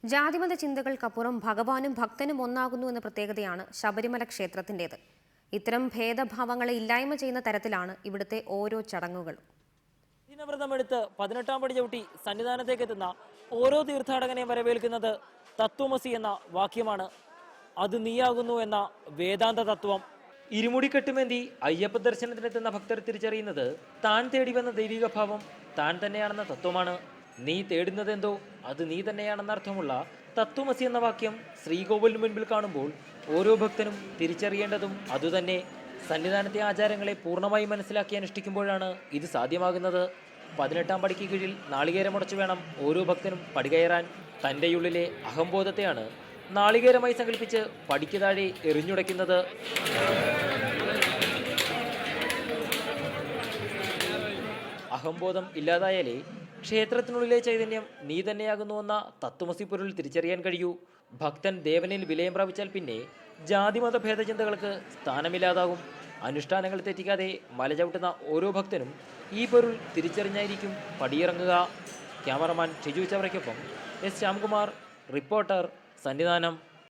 ജാതിമത ചിന്തകൾക്കപ്പുറം ഭഗവാനും ഭക്തനും ഒന്നാകുന്നു എന്ന പ്രത്യേകതയാണ് ശബരിമല ക്ഷേത്രത്തിൻ്റെത്. ഇത്തരം ഭേദഭാവങ്ങളെ ഇല്ലായ്മ ചെയ്യുന്ന തരത്തിലാണ് ഇവിടുത്തെ ഓരോ ചടങ്ങുകളും. ദിനവ്രതമെടുത്ത് 18-ാം പടി ചവിട്ടി സന്നിധാനത്തേക്ക് എത്തുന്ന ഓരോ തീർത്ഥാടകനെ വരവേൽക്കുന്നത് തത്വമസി എന്ന വാക്യമാണ്. അത് നീയാകുന്നു എന്ന വേദാന്ത തത്വം. ഇരുമുടിക്കെട്ടുമേന്തി അയ്യപ്പ ദർശനത്തിനെത്തുന്ന ഭക്തർ തിരിച്ചറിയുന്നത് താൻ തേടി വന്ന ദൈവിക ഭാവം താൻ തന്നെയാണെന്ന തത്വമാണ്. നീ തേടുന്നതെന്തോ അത് നീ തന്നെയാണെന്ന അർത്ഥമുള്ള തത്വമസി എന്ന വാക്യം ശ്രീകോവിലിന് മുൻപിൽ കാണുമ്പോൾ ഓരോ ഭക്തനും തിരിച്ചറിയേണ്ടതും അതുതന്നെ. സന്നിധാനത്തെ ആചാരങ്ങളെ പൂർണ്ണമായി മനസ്സിലാക്കി അനുഷ്ഠിക്കുമ്പോഴാണ് ഇത് സാധ്യമാകുന്നത്. 18-ാം പടിക്ക് കീഴിൽ നാളികേരമുടച്ചു വേണം ഓരോ ഭക്തനും പടികയറാൻ. തൻ്റെ ഉള്ളിലെ അഹംബോധത്തെയാണ് നാളികേരമായി സങ്കല്പിച്ച് പടിക്ക് താഴെ എറിഞ്ഞുടയ്ക്കുന്നത്. അഹംബോധം ഇല്ലാതായാലേ ക്ഷേത്രത്തിനുള്ളിലെ ചൈതന്യം നീ തന്നെയാകുന്നുവെന്ന തത്വമസി പൊരുൾ തിരിച്ചറിയാൻ കഴിയൂ. ഭക്തൻ ദേവനിൽ വിലയം പ്രാപിച്ചാൽ പിന്നെ ജാതിമത ഭേദചിന്തകൾക്ക് സ്ഥാനമില്ലാതാകും. അനുഷ്ഠാനങ്ങൾ തെറ്റിക്കാതെ മല ചവിട്ടുന്ന ഓരോ ഭക്തനും ഈ പൊരുൾ തിരിച്ചറിഞ്ഞായിരിക്കും പടിയിറങ്ങുക. ക്യാമറമാൻ ഷിജു ചവറയ്ക്കൊപ്പം എസ് ശ്യാംകുമാർ, റിപ്പോർട്ടർ, സന്നിധാനം.